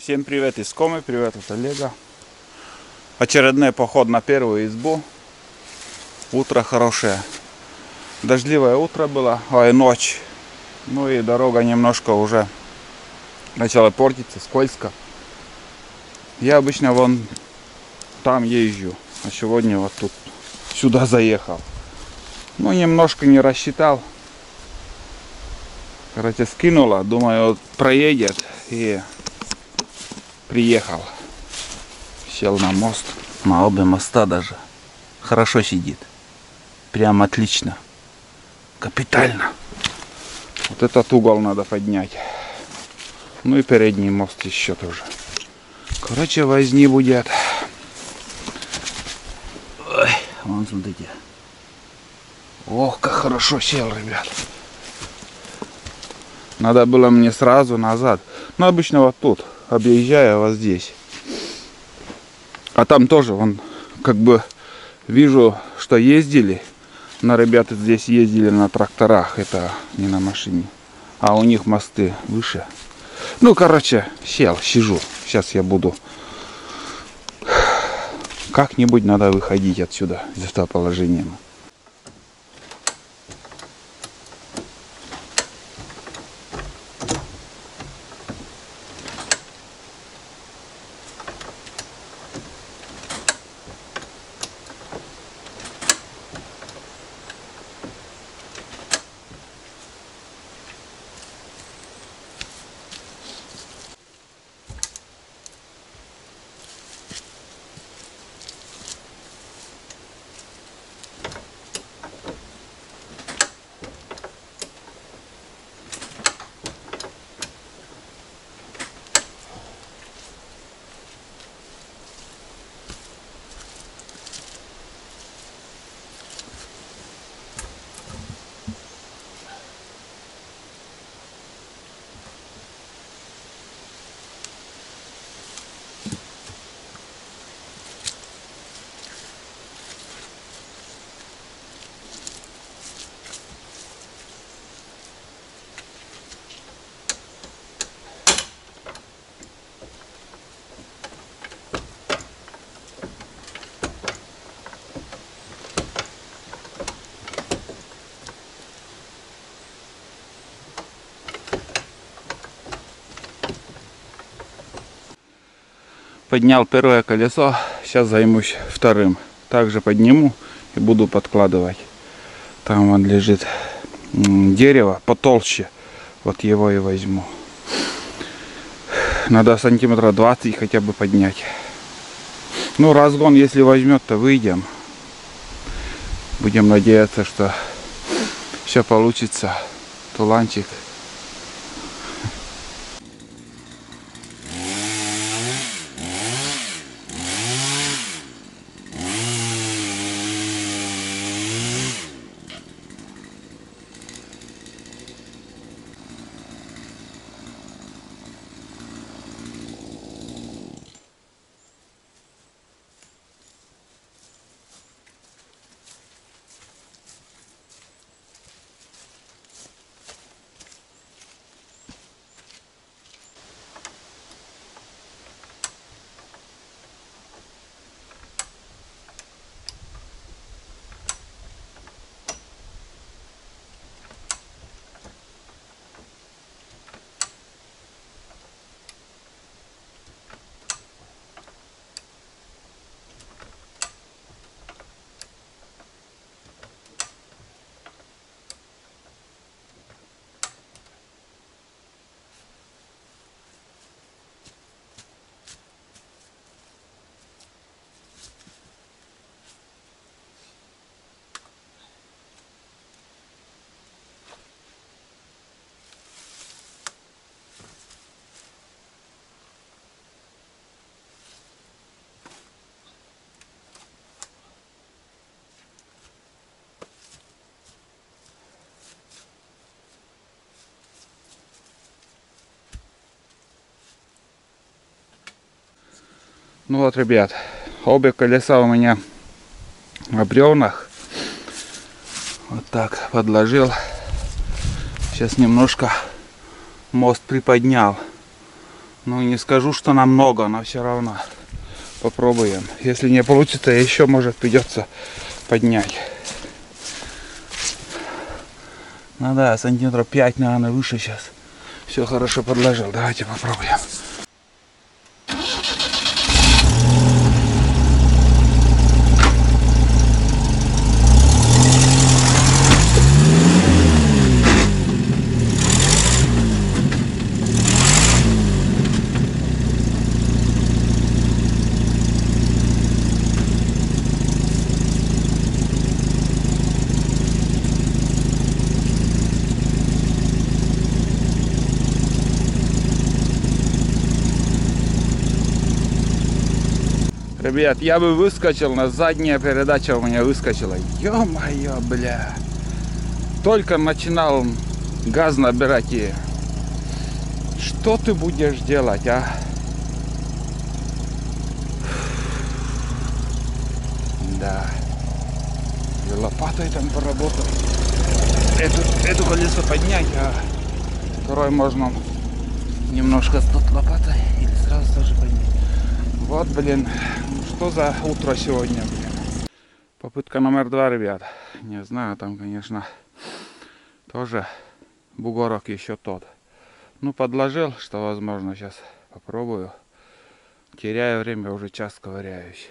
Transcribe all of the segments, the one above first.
Всем привет из Комы, привет от Олега. Очередной поход на первую избу. Утро хорошее. Дождливое утро было, ночь. Ну и дорога немножко уже начала портиться, скользко. Я обычно вон там езжу, а сегодня вот тут сюда заехал. Ну немножко не рассчитал. Короче, скинула, думаю, проедет, и приехал. Сел на мост, на обе моста даже. Хорошо сидит. Прям отлично. Капитально. Вот этот угол надо поднять. Ну и передний мост еще тоже. Короче, возни будет. Ой, вон смотрите. Ох, как хорошо сел, ребят. Надо было мне сразу назад. Но обычно вот тут, объезжая вот здесь. А там тоже, вон, как бы вижу, что ездили. Но ребята здесь ездили на тракторах, это не на машине. А у них мосты выше. Ну, короче, сижу. Сейчас я буду. Как-нибудь надо выходить отсюда, из этого положения. Поднял первое колесо, сейчас займусь вторым. Также подниму и буду подкладывать. Там вон лежит дерево потолще. Вот его и возьму. Надо сантиметра 20 хотя бы поднять. Ну, разгон, если возьмет, то выйдем. Будем надеяться, что все получится. Туланчик. Ну вот, ребят, обе колеса у меня на бревнах. Вот так подложил. Сейчас немножко мост приподнял. Ну, не скажу, что намного, но все равно попробуем. Если не получится, еще, может, придется поднять. Ну да, сантиметров 5, наверное, выше сейчас. Все хорошо подложил. Давайте попробуем. Ребят, я бы выскочил, на задняя передача у меня выскочила. Ё-моё, бля. Только начинал газ набирать и... Что ты будешь делать, а? Да. И лопатой там поработал. Эту колесо поднять, а второй можно немножко тут лопатой или сразу тоже поднять. Вот, блин, что за утро сегодня, блин. Попытка номер 2, ребят. Не знаю, там, конечно, тоже бугорок еще тот. Ну, подложил, что возможно, сейчас попробую. Теряю время, уже час ковыряюсь.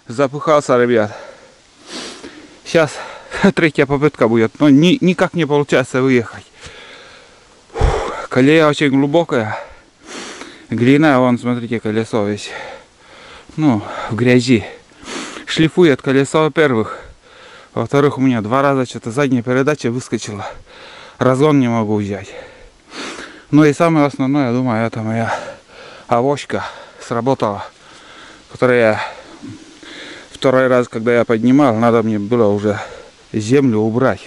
Запыхался, ребят. Сейчас третья попытка будет, но никак не получается выехать. Колея очень глубокая. Глина, вон, смотрите, колесо весь. Ну, в грязи. Шлифует колесо, во-первых. Во-вторых, у меня 2 раза что-то задняя передача выскочила. Разгон не могу взять. Ну и самое основное, я думаю, это моя авоська сработала, которая я... Второй раз, когда я поднимал, надо мне было уже землю убрать,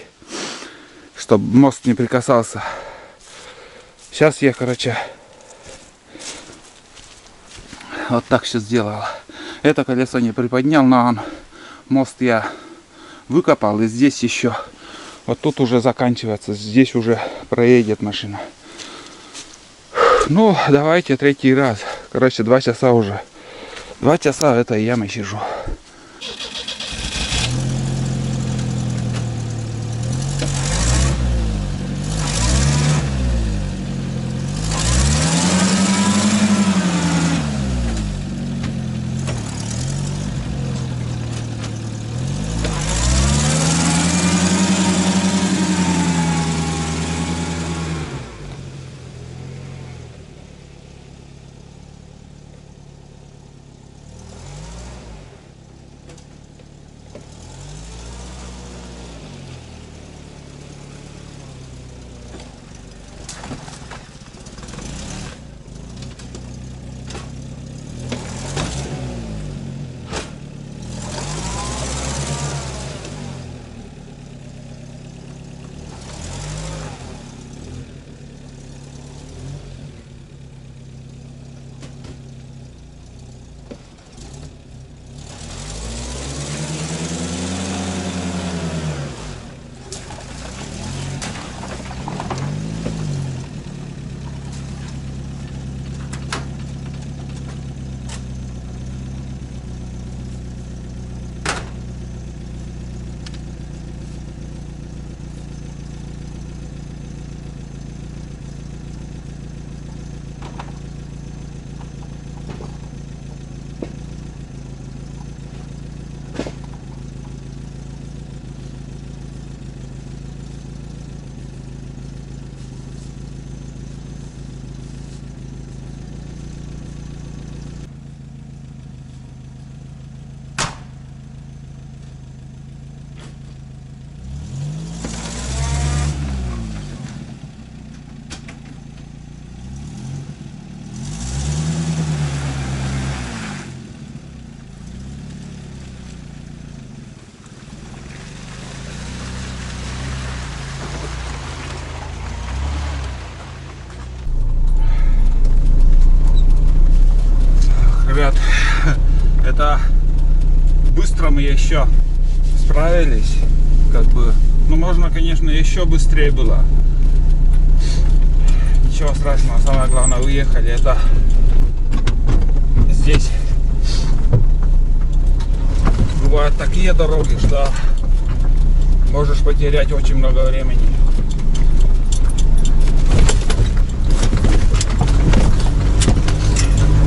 чтобы мост не прикасался. Сейчас я, короче, вот так все сделал. Это колесо не приподнял, но мост я выкопал, и здесь еще, вот тут уже заканчивается, здесь уже проедет машина. Ну, давайте третий раз. Короче, 2 часа уже. 2 часа в этой яме сижу. Это быстро мы еще справились. Как бы, ну можно, конечно, еще быстрее было. Ничего страшного, самое главное, уехали. Это здесь бывают такие дороги, что можешь потерять очень много времени.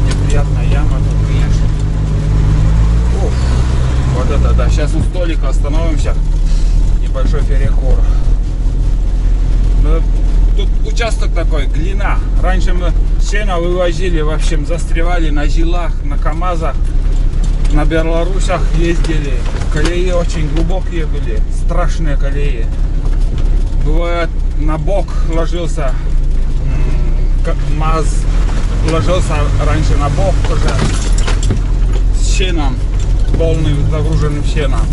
Неприятная яма тут, конечно. Уф, вот это да. Сейчас у столика остановимся. Небольшой перекур. Но тут участок такой, глина. Раньше мы сено вывозили, в общем, застревали на зилах, на КАМАЗах. На Белорусях ездили. Колеи очень глубокие были. Страшные колеи. Бывает, на бок ложился МАЗ. Ложился раньше на бок уже с сеном. Полным загруженным сеном.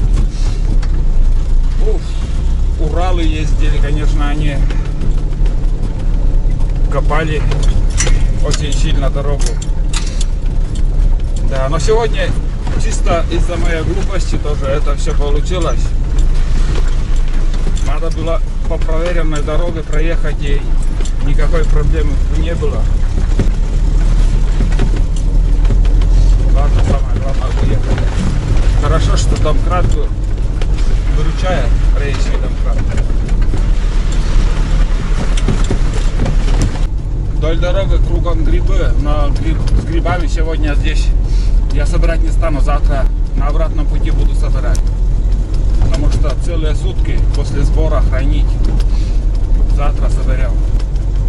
Уф, Уралы ездили, конечно, они копали очень сильно дорогу. Да, но сегодня чисто из-за моей глупости тоже это все получилось. Надо было по проверенной дороге проехать, и никакой проблемы не было. Ладно, самое главное, уехали. Хорошо, что домкрат выручает, рейсовый домкрат. Вдоль дороги кругом грибы, но с грибами сегодня здесь я собирать не стану, завтра на обратном пути буду собирать. Потому что целые сутки после сбора хранить. Завтра соберем.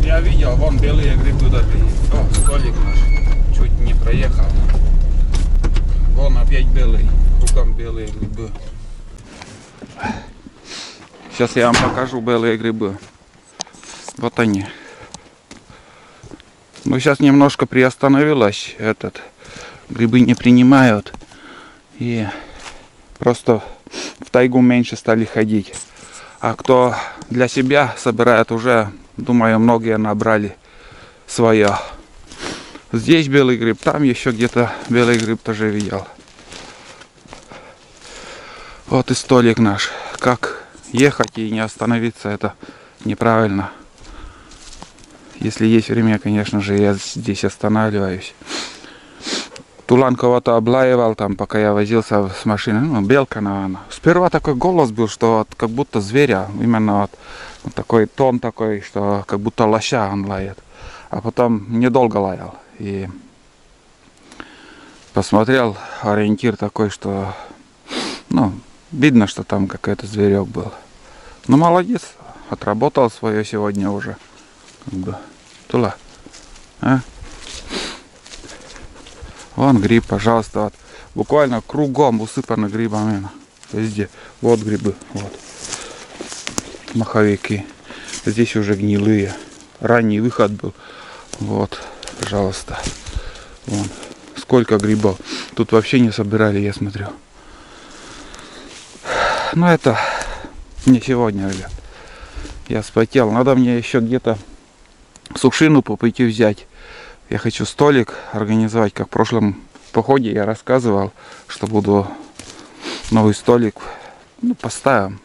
Я видел, вон белые грибы даже есть. О, столик наш чуть не проехал. Вон опять белый, кругом белые грибы. Сейчас я вам покажу белые грибы. Вот они. Ну, сейчас немножко приостановилась этот. Грибы не принимают. И просто в тайгу меньше стали ходить. А кто для себя собирает, уже, думаю, многие набрали свое. Здесь белый гриб, там еще где-то белый гриб тоже видел. Вот и столик наш. Как ехать и не остановиться, это неправильно. Если есть время, конечно же, я здесь останавливаюсь. Тулан кого-то облаивал там, пока я возился с машиной. Ну, белка, наверное. Сперва такой голос был, что вот, как будто зверя. Именно вот такой тон такой, что как будто лося он лает. А потом недолго лаял. И посмотрел, ориентир такой, что, ну, видно, что там какой-то зверек был. Ну, молодец. Отработал свое сегодня уже. Как бы. Тула. А? Вон гриб, пожалуйста. Вот. Буквально кругом усыпано грибами. Везде. Вот грибы. Вот. Маховики. Здесь уже гнилые. Ранний выход был. Вот. Пожалуйста. Вон. Сколько грибов. Тут вообще не собирали, я смотрю. Но это не сегодня, ребят. Я вспотел. Надо мне еще где-то сушину пойти взять. Я хочу столик организовать, как в прошлом походе я рассказывал, что буду новый столик, ну, поставим.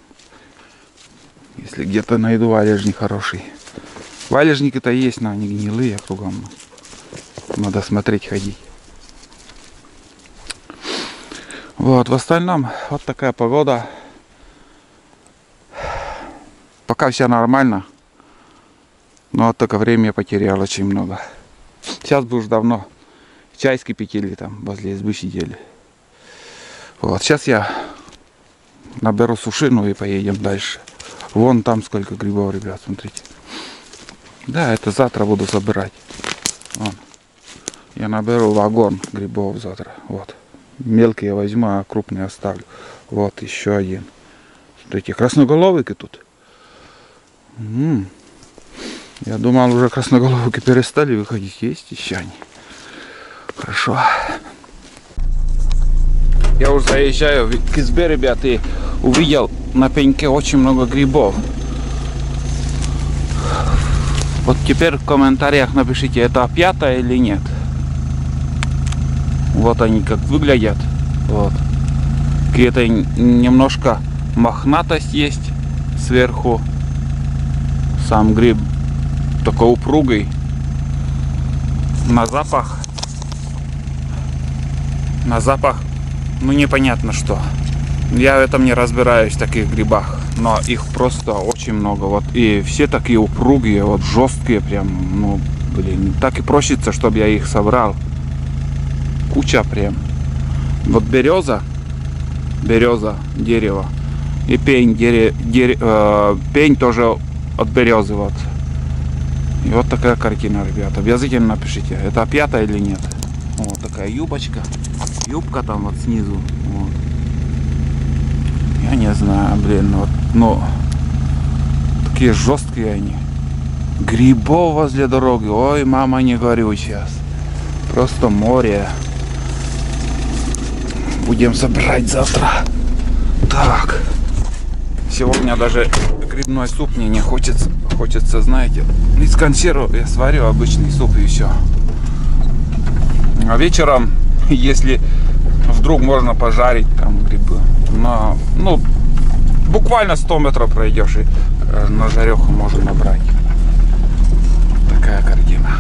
Если где-то найду валежник хороший. Валежники-то есть, но они гнилые кругом. Надо смотреть, ходить. Вот, в остальном вот такая погода. Пока все нормально. Но вот только время я потерял очень много. Сейчас бы уж давно чай скипятили, там возле избы сидели. Вот, сейчас я наберу сушину и поедем дальше. Вон там сколько грибов, ребят, смотрите. Да, это завтра буду собирать. Вон. Я наберу вагон грибов завтра. Вот. Мелкие возьму, а крупные оставлю. Вот еще один. Смотрите, красноголовики тут. Я думал, уже красноголовики перестали выходить. Есть еще они. Хорошо. Я уже заезжаю к избе, ребят, и увидел на пеньке очень много грибов. Вот теперь в комментариях напишите, это опята или нет. Вот они как выглядят. Вот. Какие-то немножко мохнатость есть сверху. Сам гриб такой упругий. На запах, ну непонятно что. Я в этом не разбираюсь, в таких грибах, но их просто очень много. Вот и все такие упругие, вот жесткие прям, ну блин, так и просится, чтобы я их собрал. Куча прям. Вот береза, дерево, и пень, пень тоже от березы вот. И вот такая картина, ребята. Обязательно напишите, это опята или нет. Вот такая юбочка. Юбка там вот снизу. Вот. Я не знаю, блин, вот, но такие жесткие они. Грибов возле дороги. Ой, мама, не говорю сейчас. Просто море. Будем собирать завтра. Так. Сегодня даже грибной суп мне не хочется. Хочется, знаете, из консервы я сварю обычный суп и все. А вечером, если вдруг можно пожарить там грибы, ну, буквально 100 метров пройдешь и на жареху можно набрать. Такая картина.